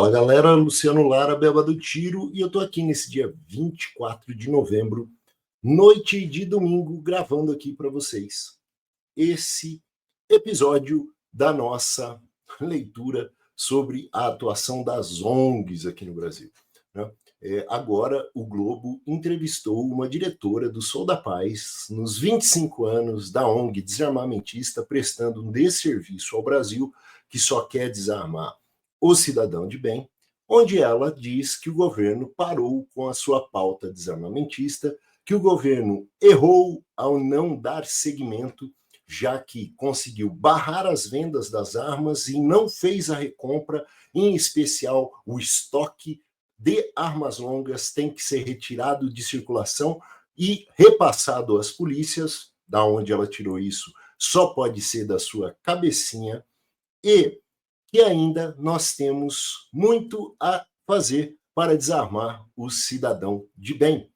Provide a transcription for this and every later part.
Fala galera, Luciano Lara, Beba do Tiro, e eu tô aqui nesse dia 24 de novembro, noite de domingo, gravando aqui para vocês esse episódio da nossa leitura sobre a atuação das ONGs aqui no Brasil, né? Agora o Globo entrevistou uma diretora do Sou da Paz nos 25 anos da ONG desarmamentista, prestando um desserviço ao Brasil, que só quer desarmar o cidadão de bem, onde ela diz que o governo parou com a sua pauta desarmamentista, que o governo errou ao não dar seguimento, já que conseguiu barrar as vendas das armas e não fez a recompra, em especial o estoque de armas longas tem que ser retirado de circulação e repassado às polícias. Da onde ela tirou isso só pode ser da sua cabecinha. E ainda nós temos muito a fazer para desarmar o cidadão de bem.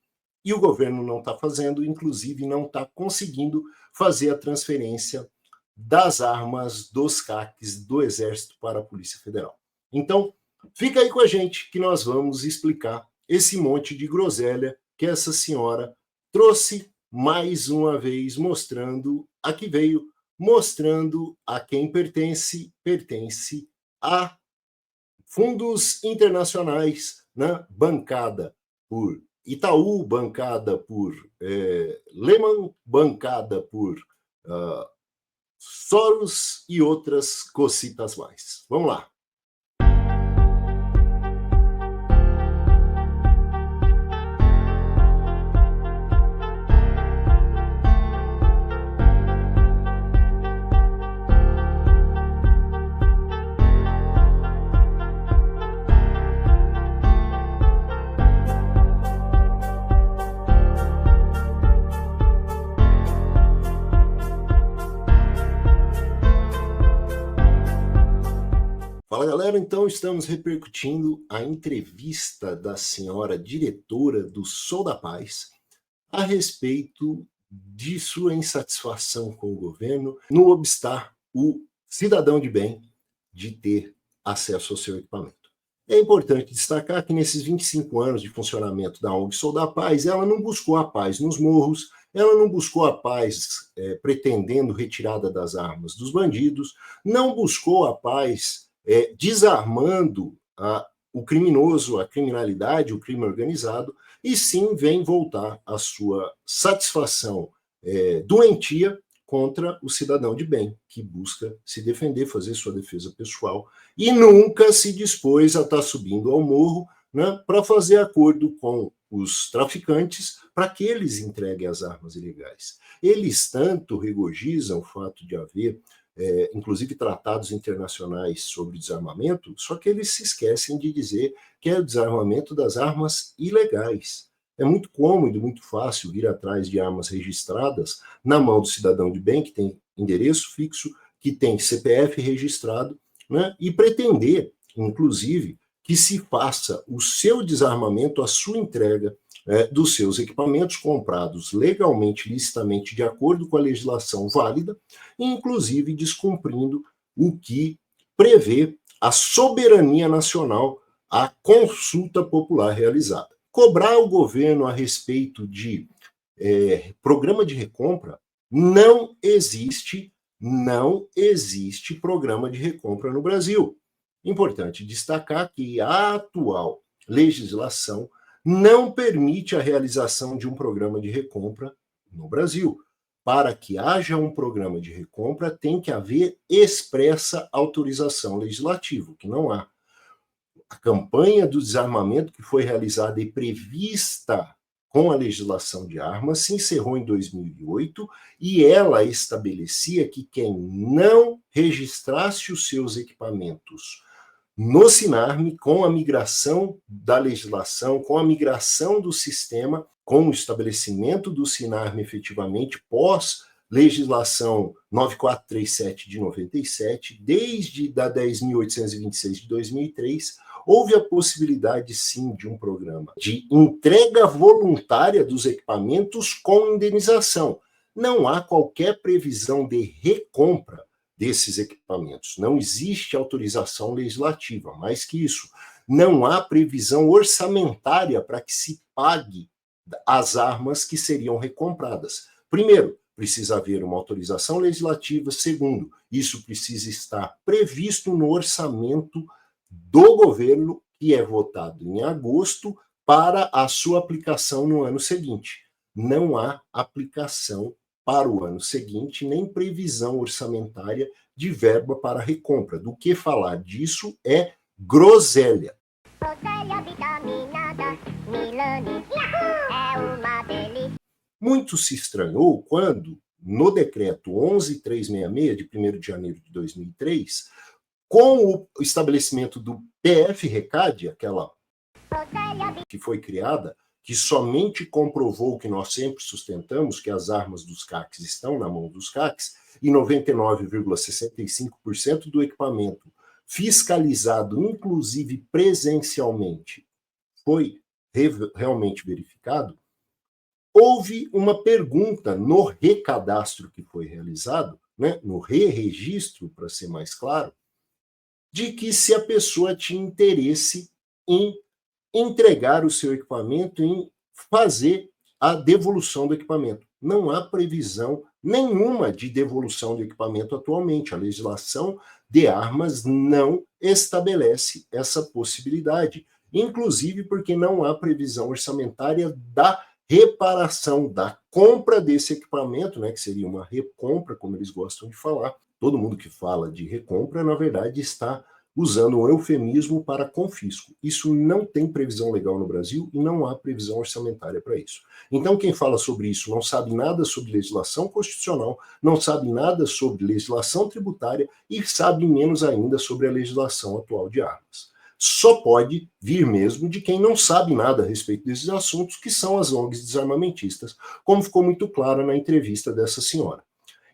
E o governo não está fazendo, inclusive não está conseguindo fazer a transferência das armas dos CACs do Exército para a Polícia Federal. Então, fica aí com a gente que nós vamos explicar esse monte de groselha que essa senhora trouxe mais uma vez, mostrando a que veio, mostrando a quem pertence a fundos internacionais, né? Bancada por Itaú, bancada por Lehman, bancada por Soros e outras cositas mais. Vamos lá. Fala galera, então estamos repercutindo a entrevista da senhora diretora do Sou da Paz a respeito de sua insatisfação com o governo no obstar o cidadão de bem de ter acesso ao seu equipamento. É importante destacar que nesses 25 anos de funcionamento da ONG Sou da Paz, ela não buscou a paz nos morros, ela não buscou a paz pretendendo retirada das armas dos bandidos, não buscou a paz desarmando o criminoso, a criminalidade, o crime organizado, e sim vem voltar a sua satisfação doentia contra o cidadão de bem, que busca se defender, fazer sua defesa pessoal, e nunca se dispôs a estar subindo ao morro, né, para fazer acordo com os traficantes para que eles entreguem as armas ilegais. Eles tanto regozijam o fato de haver inclusive tratados internacionais sobre desarmamento, só que eles se esquecem de dizer que é o desarmamento das armas ilegais. É muito cômodo, muito fácil vir atrás de armas registradas na mão do cidadão de bem, que tem endereço fixo, que tem CPF registrado, né, e pretender, inclusive, que se faça o seu desarmamento, a sua entrega dos seus equipamentos comprados legalmente, licitamente, de acordo com a legislação válida, inclusive descumprindo o que prevê a soberania nacional, a consulta popular realizada. Cobrar o governo a respeito de programa de recompra, não existe programa de recompra no Brasil. Importante destacar que a atual legislação não permite a realização de um programa de recompra no Brasil. Para que haja um programa de recompra, tem que haver expressa autorização legislativa, que não há. A campanha do desarmamento que foi realizada e prevista com a legislação de armas se encerrou em 2008 e ela estabelecia que quem não registrasse os seus equipamentos no Sinarme, com a migração da legislação, com a migração do sistema, com o estabelecimento do Sinarme efetivamente pós-legislação 9437 de 97, desde a 10.826 de 2003, houve a possibilidade, sim, de um programa de entrega voluntária dos equipamentos com indenização. Não há qualquer previsão de recompra desses equipamentos. Não existe autorização legislativa. Mais que isso, não há previsão orçamentária para que se pague as armas que seriam recompradas. Primeiro, precisa haver uma autorização legislativa. Segundo, isso precisa estar previsto no orçamento do governo, que é votado em agosto, para a sua aplicação no ano seguinte. Não há aplicação para o ano seguinte, nem previsão orçamentária de verba para recompra. Do que falar disso é groselha. Groselha vitaminada, Milani, é uma delícia. Muito se estranhou quando, no decreto 11.366, de 1º de janeiro de 2003, com o estabelecimento do PF-RECAD, aquela que foi criada, que somente comprovou o que nós sempre sustentamos, que as armas dos CACs estão na mão dos CACs, e 99,65% do equipamento fiscalizado, inclusive presencialmente, foi realmente verificado. Houve uma pergunta no recadastro que foi realizado, né, no re-registro, para ser mais claro, de que se a pessoa tinha interesse em entregar o seu equipamento, em fazer a devolução do equipamento. Não há previsão nenhuma de devolução do equipamento atualmente. A legislação de armas não estabelece essa possibilidade, inclusive porque não há previsão orçamentária da reparação, da compra desse equipamento, né, que seria uma recompra, como eles gostam de falar. Todo mundo que fala de recompra, na verdade, está usando um eufemismo para confisco. Isso não tem previsão legal no Brasil e não há previsão orçamentária para isso. Então, quem fala sobre isso não sabe nada sobre legislação constitucional, não sabe nada sobre legislação tributária e sabe menos ainda sobre a legislação atual de armas. Só pode vir mesmo de quem não sabe nada a respeito desses assuntos, que são as ONGs desarmamentistas, como ficou muito claro na entrevista dessa senhora.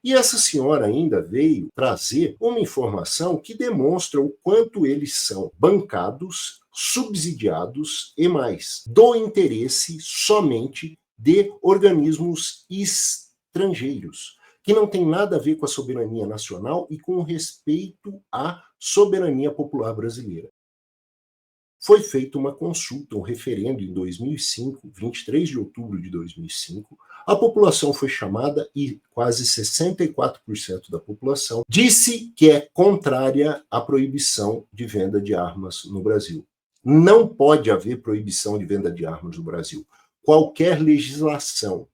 E essa senhora ainda veio trazer uma informação que demonstra o quanto eles são bancados, subsidiados e mais, do interesse somente de organismos estrangeiros, que não tem nada a ver com a soberania nacional e com o respeito à soberania popular brasileira. Foi feita uma consulta, um referendo em 2005, 23 de outubro de 2005. A população foi chamada e quase 64% da população disse que é contrária à proibição de venda de armas no Brasil. Não pode haver proibição de venda de armas no Brasil. Qualquer legislação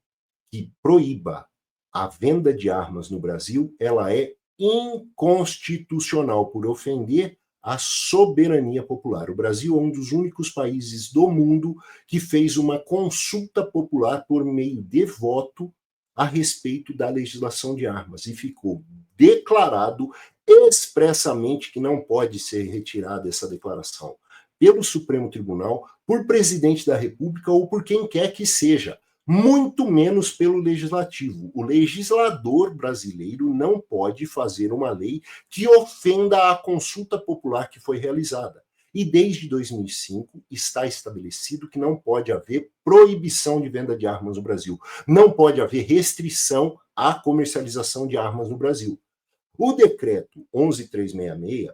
que proíba a venda de armas no Brasil, ela é inconstitucional por ofender a soberania popular. O Brasil é um dos únicos países do mundo que fez uma consulta popular por meio de voto a respeito da legislação de armas e ficou declarado expressamente que não pode ser retirada essa declaração pelo Supremo Tribunal, por presidente da República ou por quem quer que seja, muito menos pelo legislativo. O legislador brasileiro não pode fazer uma lei que ofenda a consulta popular que foi realizada. E desde 2005 está estabelecido que não pode haver proibição de venda de armas no Brasil. Não pode haver restrição à comercialização de armas no Brasil. O decreto 11.366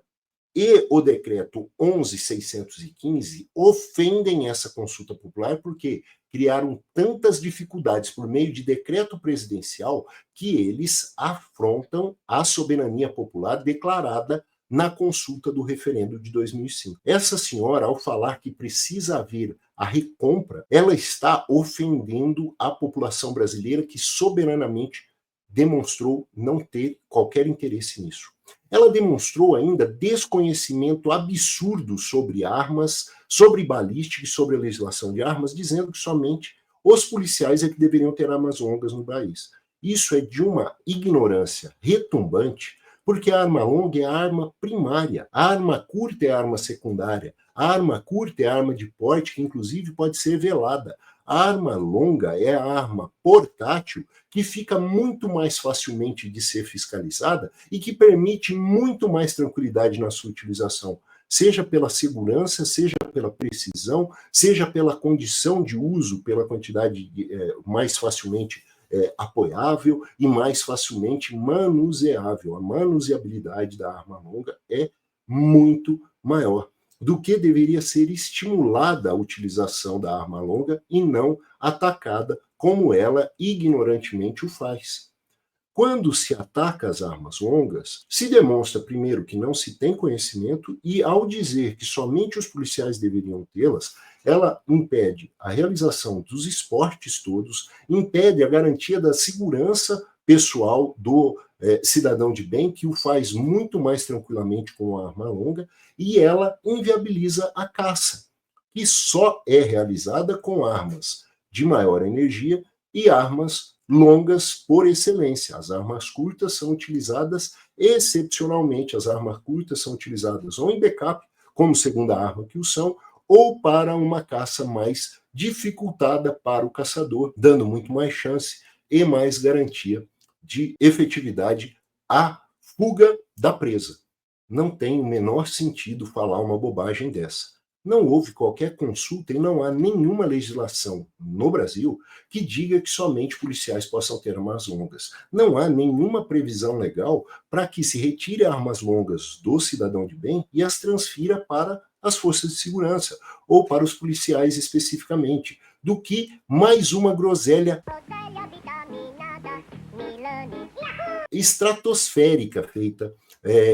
e o decreto 11.615 ofendem essa consulta popular porque criaram tantas dificuldades por meio de decreto presidencial que eles afrontam a soberania popular declarada na consulta do referendo de 2005. Essa senhora, ao falar que precisa haver a recompra, ela está ofendendo a população brasileira que soberanamente demonstrou não ter qualquer interesse nisso. Ela demonstrou ainda desconhecimento absurdo sobre armas, sobre balística e sobre a legislação de armas, dizendo que somente os policiais é que deveriam ter armas longas no país. Isso é de uma ignorância retumbante, porque a arma longa é a arma primária, a arma curta é a arma secundária, a arma curta é a arma de porte, que inclusive pode ser velada. A arma longa é a arma portátil que fica muito mais facilmente de ser fiscalizada e que permite muito mais tranquilidade na sua utilização, seja pela segurança, seja pela precisão, seja pela condição de uso, pela quantidade mais facilmente apoiável e mais facilmente manuseável. A manuseabilidade da arma longa é muito maior. do que deveria ser estimulada a utilização da arma longa e não atacada como ela ignorantemente o faz. Quando se ataca as armas longas, se demonstra primeiro que não se tem conhecimento e, ao dizer que somente os policiais deveriam tê-las, ela impede a realização dos esportes todos, impede a garantia da segurança pessoal do cidadão de bem, que o faz muito mais tranquilamente com a arma longa, e ela inviabiliza a caça, que só é realizada com armas de maior energia e armas longas por excelência. As armas curtas são utilizadas excepcionalmente. As armas curtas são utilizadas ou em backup, como segunda arma que o são, ou para uma caça mais dificultada para o caçador, dando muito mais chance e mais garantia de efetividade à fuga da presa. Não tem o menor sentido falar uma bobagem dessa. Não houve qualquer consulta e não há nenhuma legislação no Brasil que diga que somente policiais possam ter armas longas. Não há nenhuma previsão legal para que se retire armas longas do cidadão de bem e as transfira para as forças de segurança ou para os policiais especificamente, do que mais uma groselha estratosférica feita,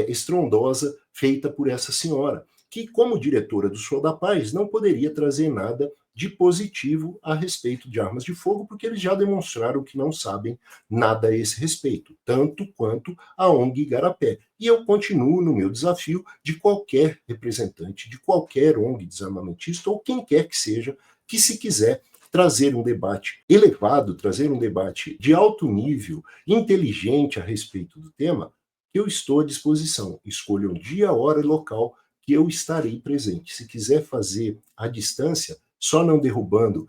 estrondosa, feita por essa senhora, que, como diretora do Show da Paz, não poderia trazer nada de positivo a respeito de armas de fogo, porque eles já demonstraram que não sabem nada a esse respeito, tanto quanto a ONG Igarapé. E eu continuo no meu desafio de qualquer representante, de qualquer ONG desarmamentista, ou quem quer que seja, que se quiser trazer um debate elevado, trazer um debate de alto nível, inteligente a respeito do tema, eu estou à disposição. Escolha um dia, hora e local que eu estarei presente. Se quiser fazer à distância, só não derrubando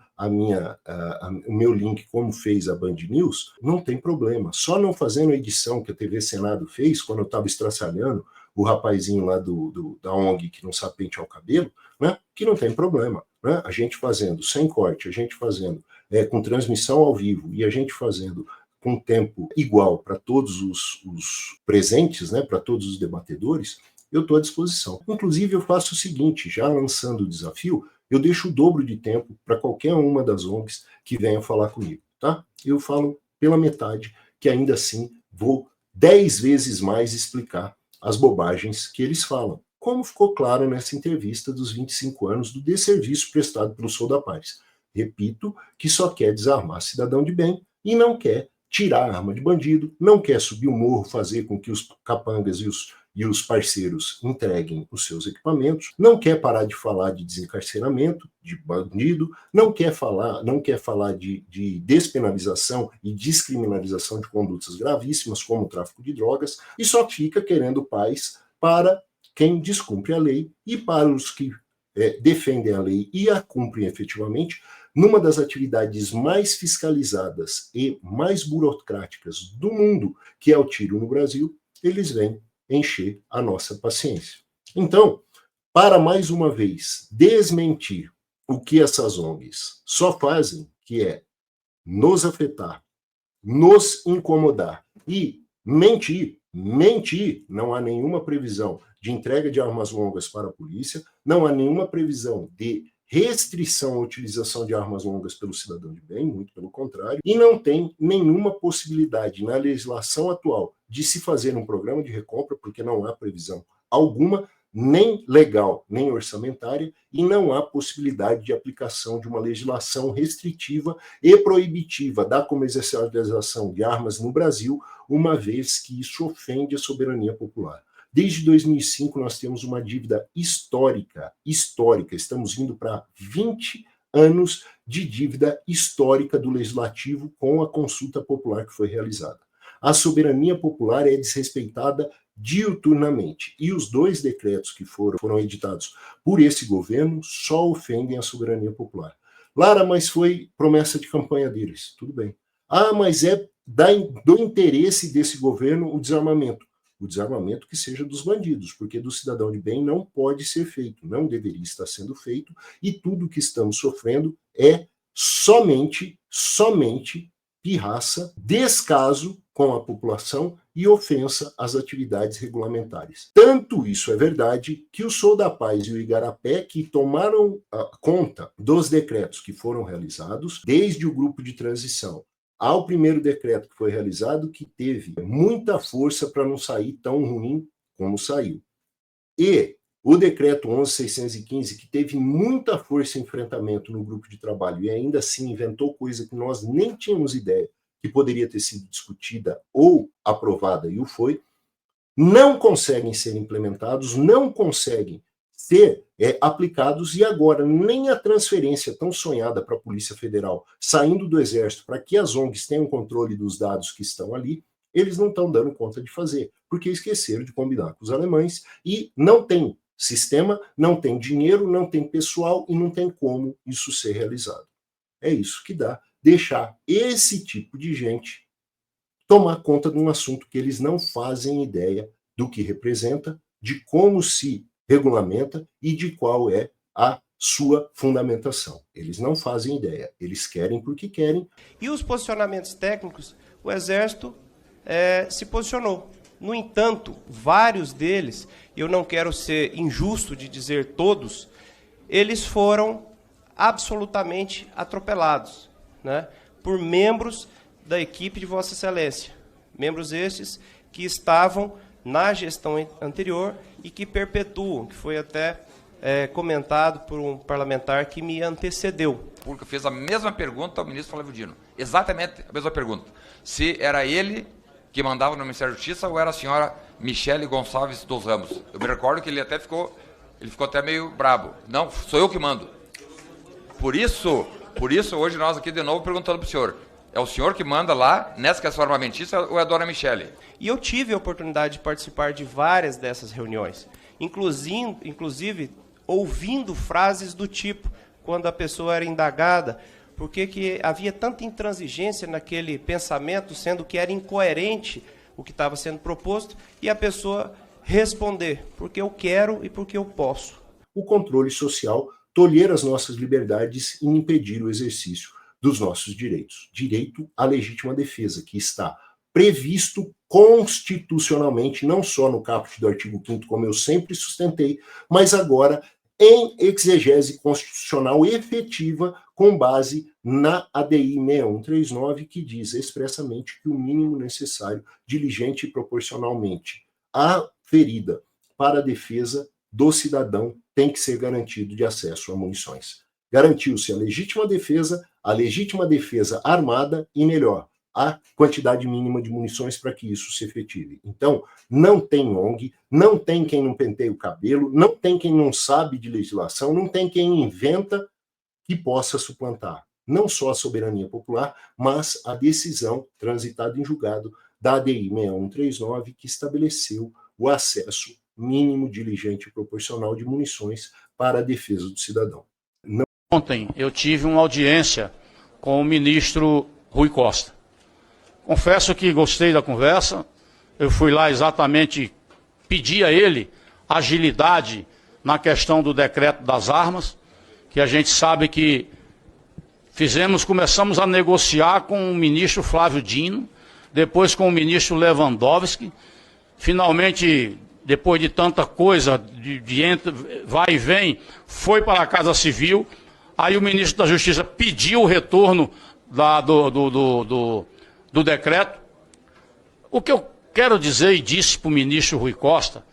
o meu link como fez a Band News, não tem problema. Só não fazendo a edição que a TV Senado fez, quando eu estava estraçalhando o rapazinho lá da ONG que não sabe pentear o cabelo, né, que não tem problema. Né? A gente fazendo sem corte, a gente fazendo com transmissão ao vivo e a gente fazendo com tempo igual para todos os presentes, né, para todos os debatedores, eu estou à disposição. Inclusive, eu faço o seguinte, já lançando o desafio, eu deixo o dobro de tempo para qualquer uma das ONGs que venha falar comigo, tá? Eu falo pela metade, que ainda assim vou 10 vezes mais explicar as bobagens que eles falam, como ficou claro nessa entrevista dos 25 anos do desserviço prestado pelo Sou da Paz. Repito que só quer desarmar cidadão de bem e não quer tirar a arma de bandido, não quer subir o morro, fazer com que os capangas e os parceiros entreguem os seus equipamentos, não quer parar de falar de desencarceramento de bandido, não quer falar de despenalização e descriminalização de condutas gravíssimas, como o tráfico de drogas, e só fica querendo paz para quem descumpre a lei e para os que defendem a lei e a cumprem efetivamente, numa das atividades mais fiscalizadas e mais burocráticas do mundo, que é o tiro no Brasil, eles vêm encher a nossa paciência. Então, para mais uma vez desmentir o que essas ONGs só fazem, que é nos afetar, nos incomodar e mentir, não há nenhuma previsão de entrega de armas longas para a polícia, não há nenhuma previsão de restrição à utilização de armas longas pelo cidadão de bem, muito pelo contrário, e não tem nenhuma possibilidade na legislação atual de se fazer um programa de recompra, porque não há previsão alguma, nem legal, nem orçamentária, e não há possibilidade de aplicação de uma legislação restritiva e proibitiva da comercialização de armas no Brasil, uma vez que isso ofende a soberania popular. Desde 2005, nós temos uma dívida histórica. Estamos indo para 20 anos de dívida histórica do Legislativo com a consulta popular que foi realizada. A soberania popular é desrespeitada diuturnamente. E os 2 decretos que foram editados por esse governo só ofendem a soberania popular. Lara, mas foi promessa de campanha deles. Tudo bem. Ah, mas é do interesse desse governo o desarmamento. O desarmamento que seja dos bandidos, porque do cidadão de bem não pode ser feito, não deveria estar sendo feito, e tudo que estamos sofrendo é somente pirraça, descaso com a população e ofensa às atividades regulamentares. Tanto isso é verdade que o Sou da Paz e o Igarapé, que tomaram conta dos decretos que foram realizados, desde o grupo de transição ao primeiro decreto que foi realizado, que teve muita força para não sair tão ruim como saiu. E o decreto 11.615, que teve muita força e enfrentamento no grupo de trabalho e ainda assim inventou coisa que nós nem tínhamos ideia que poderia ter sido discutida ou aprovada, e o foi, não conseguem ser implementados, não conseguem ser aplicados, e agora nem a transferência tão sonhada para a Polícia Federal, saindo do Exército, para que as ONGs tenham controle dos dados que estão ali, eles não estão dando conta de fazer, porque esqueceram de combinar com os alemães e não tem sistema, não tem dinheiro, não tem pessoal e não tem como isso ser realizado. É isso que dá deixar esse tipo de gente tomar conta de um assunto que eles não fazem ideia do que representa, de como se regulamenta e de qual é a sua fundamentação. Eles não fazem ideia, eles querem porque querem. E os posicionamentos técnicos, o Exército se posicionou. No entanto, vários deles, eu não quero ser injusto de dizer todos, eles foram absolutamente atropelados, né, por membros da equipe de Vossa Excelência. Membros estes que estavam na gestão anterior e que perpetuam, que foi até comentado por um parlamentar que me antecedeu. Porque fez a mesma pergunta ao ministro Flávio Dino. Exatamente a mesma pergunta. Se era ele que mandava no Ministério da Justiça ou era a senhora Michele Gonçalves dos Ramos. Eu me recordo que ele ficou até meio brabo. Não, sou eu que mando. Por isso hoje nós aqui de novo perguntando para o senhor, é o senhor que manda lá nessa questão armamentista ou é a dona Michele? E eu tive a oportunidade de participar de várias dessas reuniões, inclusive ouvindo frases do tipo, quando a pessoa era indagada, por que havia tanta intransigência naquele pensamento, sendo que era incoerente o que estava sendo proposto, e a pessoa responder, porque eu quero e porque eu posso. O controle social tolher as nossas liberdades e impedir o exercício dos nossos direitos. Direito à legítima defesa, que está previsto constitucionalmente, não só no caput do artigo 5º, como eu sempre sustentei, mas agora em exegese constitucional efetiva com base na ADI 6139, que diz expressamente que o mínimo necessário, diligente e proporcionalmente aferida para a defesa do cidadão tem que ser garantido de acesso a munições. Garantiu-se a legítima defesa armada e, melhor, a quantidade mínima de munições para que isso se efetive. Então, não tem ONG, não tem quem não penteie o cabelo, não tem quem não sabe de legislação, não tem quem inventa que possa suplantar não só a soberania popular, mas a decisão transitada em julgado da ADI 6139, que estabeleceu o acesso mínimo, diligente e proporcional de munições para a defesa do cidadão. Ontem eu tive uma audiência com o ministro Rui Costa. Confesso que gostei da conversa, eu fui lá exatamente pedir a ele agilidade na questão do decreto das armas, que a gente sabe que começamos a negociar com o ministro Flávio Dino, depois com o ministro Lewandowski, finalmente, depois de tanta coisa, vai e vem, foi para a Casa Civil, aí o ministro da Justiça pediu o retorno do decreto. O que eu quero dizer e disse para o ministro Rui Costa,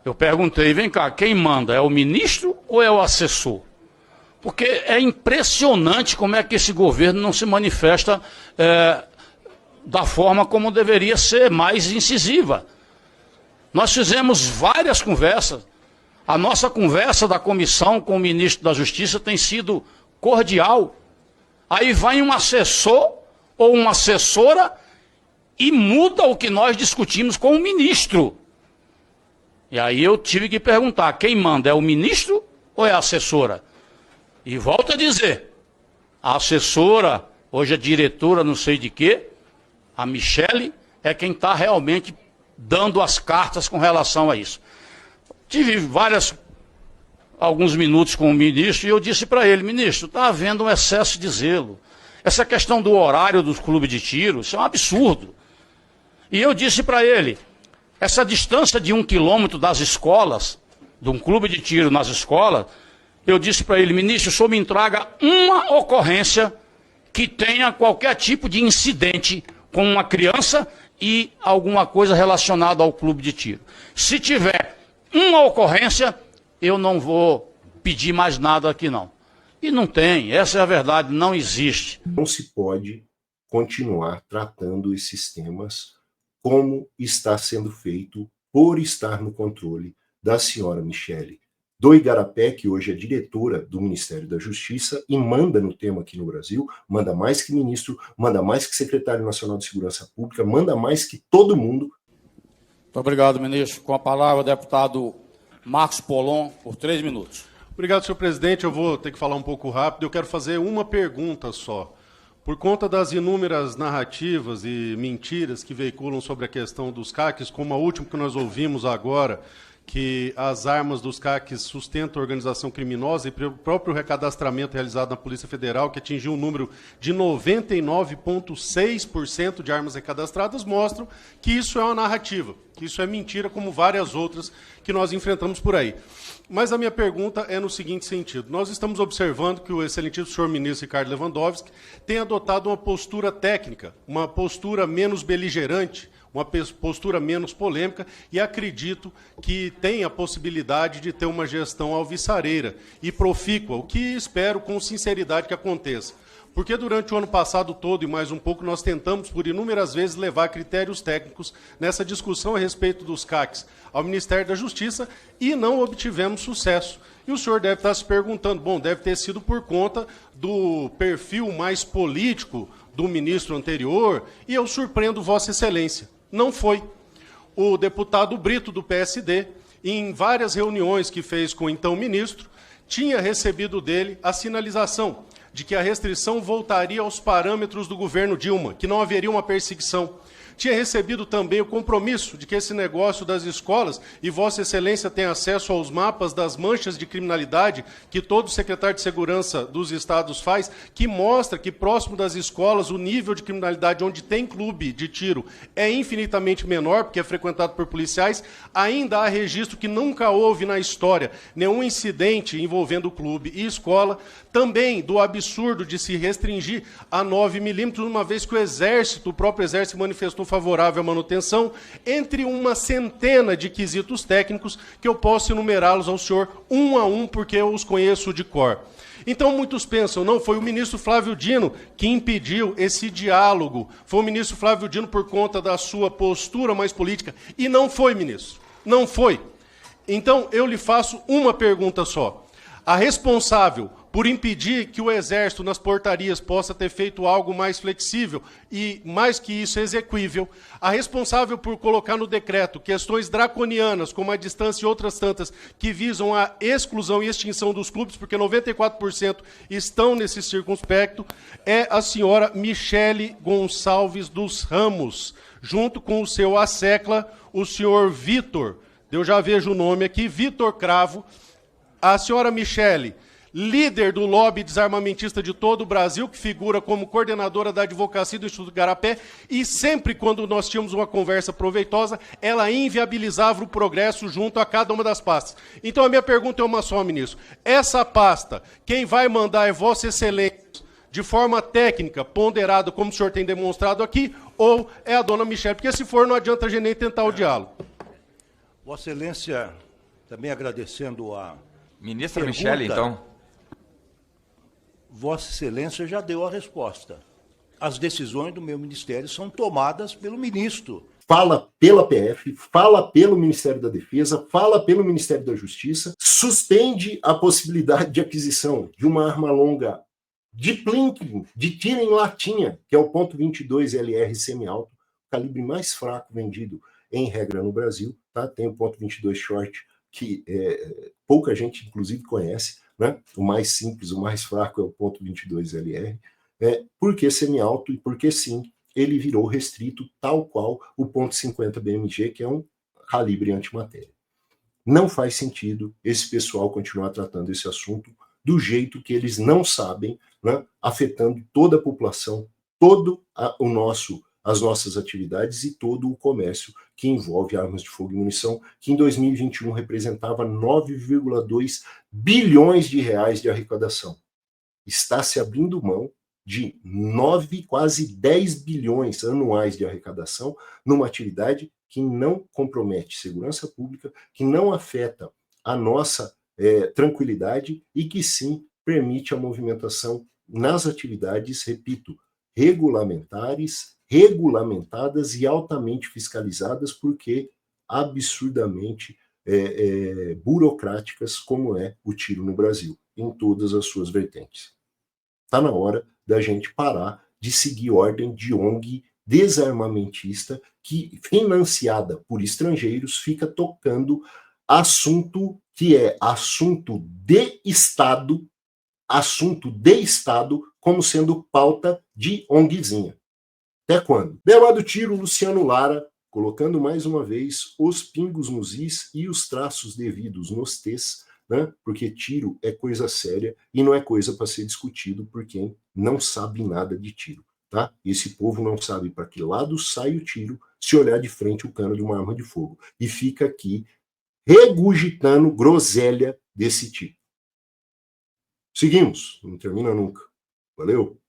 eu perguntei, vem cá, quem manda, é o ministro ou é o assessor? Porque é impressionante como é que esse governo não se manifesta da forma como deveria ser, mais incisiva. Nós fizemos várias conversas. A nossa conversa da comissão com o ministro da Justiça tem sido cordial. Aí vai um assessor ou uma assessora e muda o que nós discutimos com o ministro. E aí eu tive que perguntar, quem manda, é o ministro ou é a assessora? E volto a dizer, a assessora, hoje a diretora não sei de quê, a Michele, é quem está realmente dando as cartas com relação a isso. Tive alguns minutos com o ministro e eu disse para ele, ministro, está havendo um excesso de zelo. Essa questão do horário dos clubes de tiro, isso é um absurdo. E eu disse para ele, essa distância de 1 quilômetro das escolas, de um clube de tiro nas escolas, eu disse para ele, ministro, o senhor me traga uma ocorrência que tenha qualquer tipo de incidente com uma criança e alguma coisa relacionada ao clube de tiro. Se tiver uma ocorrência, eu não vou pedir mais nada aqui não. E não tem, essa é a verdade, não existe. Não se pode continuar tratando esses temas como está sendo feito por estar no controle da senhora Michele do Igarapé, que hoje é diretora do Ministério da Justiça e manda no tema aqui no Brasil, manda mais que ministro, manda mais que secretário nacional de Segurança Pública, manda mais que todo mundo. Muito obrigado, ministro. Com a palavra, o deputado Marcos Polon, por 3 minutos. Obrigado, senhor presidente. Eu vou ter que falar um pouco rápido. Eu quero fazer uma pergunta só. Por conta das inúmeras narrativas e mentiras que veiculam sobre a questão dos CACs, como a última que nós ouvimos agora, que as armas dos CACs sustentam a organização criminosa, e o próprio recadastramento realizado na Polícia Federal, que atingiu um número de 99,6% de armas recadastradas, mostram que isso é uma narrativa, que isso é mentira, como várias outras que nós enfrentamos por aí. Mas a minha pergunta é no seguinte sentido. Nós estamos observando que o excelentíssimo senhor ministro Ricardo Lewandowski tem adotado uma postura técnica, uma postura menos beligerante, uma postura menos polêmica, e acredito que tem a possibilidade de ter uma gestão alvissareira e profícua, o que espero com sinceridade que aconteça. Porque durante o ano passado todo e mais um pouco nós tentamos por inúmeras vezes levar critérios técnicos nessa discussão a respeito dos CACs ao Ministério da Justiça e não obtivemos sucesso. E o senhor deve estar se perguntando, bom, deve ter sido por conta do perfil mais político do ministro anterior, e eu surpreendo Vossa Excelência. Não foi. O deputado Brito, do PSD, em várias reuniões que fez com o então ministro, tinha recebido dele a sinalização de que a restrição voltaria aos parâmetros do governo Dilma, que não haveria uma perseguição. Tinha recebido também o compromisso de que esse negócio das escolas, e Vossa Excelência tem acesso aos mapas das manchas de criminalidade que todo secretário de Segurança dos estados faz, que mostra que próximo das escolas o nível de criminalidade onde tem clube de tiro é infinitamente menor, porque é frequentado por policiais. Ainda há registro que nunca houve na história nenhum incidente envolvendo clube e escola. Também do absurdo de se restringir a 9 milímetros, uma vez que o próprio Exército manifestou favorável à manutenção, entre uma centena de quesitos técnicos que eu posso enumerá-los ao senhor um a um, porque eu os conheço de cor. Então muitos pensam, não, foi o ministro Flávio Dino que impediu esse diálogo, foi o ministro Flávio Dino por conta da sua postura mais política, e não foi, ministro, não foi. Então eu lhe faço uma pergunta só. A responsável por impedir que o Exército nas portarias possa ter feito algo mais flexível e, mais que isso, exequível, a responsável por colocar no decreto questões draconianas, como a distância e outras tantas, que visam a exclusão e extinção dos clubes, porque 94% estão nesse circunspecto, é a senhora Michele Gonçalves dos Ramos, junto com o seu assecla, o senhor Vitor, eu já vejo o nome aqui, Vitor Cravo. A senhora Michele, líder do lobby desarmamentista de todo o Brasil, que figura como coordenadora da advocacia do Instituto Igarapé, e sempre quando nós tínhamos uma conversa proveitosa, ela inviabilizava o progresso junto a cada uma das pastas. Então a minha pergunta é uma só, ministro. Essa pasta, quem vai mandar é Vossa Excelência, de forma técnica, ponderada, como o senhor tem demonstrado aqui, ou é a dona Michele? Porque se for, não adianta a gente nem tentar o diálogo. Vossa Excelência, também agradecendo a Ministra pergunta, Michele, então. Vossa Excelência já deu a resposta. As decisões do meu ministério são tomadas pelo ministro. Fala pela PF, fala pelo Ministério da Defesa, fala pelo Ministério da Justiça, suspende a possibilidade de aquisição de uma arma longa de plinking, de tiro em latinha, que é o .22 LR semi-alto, calibre mais fraco vendido em regra no Brasil, tá? Tem o .22 short, que pouca gente, inclusive, conhece, né? O mais simples, o mais fraco é o .22 LR, porque semi-alto e porque, sim, ele virou restrito, tal qual o .50 BMG, que é um calibre antimatéria. Não faz sentido esse pessoal continuar tratando esse assunto do jeito que eles não sabem, né? Afetando toda a população, todo o nosso as nossas atividades e todo o comércio que envolve armas de fogo e munição, que em 2021 representava 9,2 bilhões de reais de arrecadação. Está se abrindo mão de 9, quase 10 bilhões anuais de arrecadação numa atividade que não compromete segurança pública, que não afeta a nossa tranquilidade e que sim permite a movimentação nas atividades, repito, regulamentares, regulamentadas e altamente fiscalizadas, porque absurdamente burocráticas, como é o tiro no Brasil, em todas as suas vertentes. Está na hora da gente parar de seguir ordem de ONG desarmamentista que, financiada por estrangeiros, fica tocando assunto que é assunto de Estado, como sendo pauta de ONGzinha. Até quando? Belo tiro, Luciano Lara, colocando mais uma vez os pingos nos is e os traços devidos nos t's, né? Porque tiro é coisa séria e não é coisa para ser discutido por quem não sabe nada de tiro. Tá? Esse povo não sabe para que lado sai o tiro se olhar de frente o cano de uma arma de fogo. E fica aqui regurgitando groselha desse tipo. Seguimos, não termina nunca. Valeu!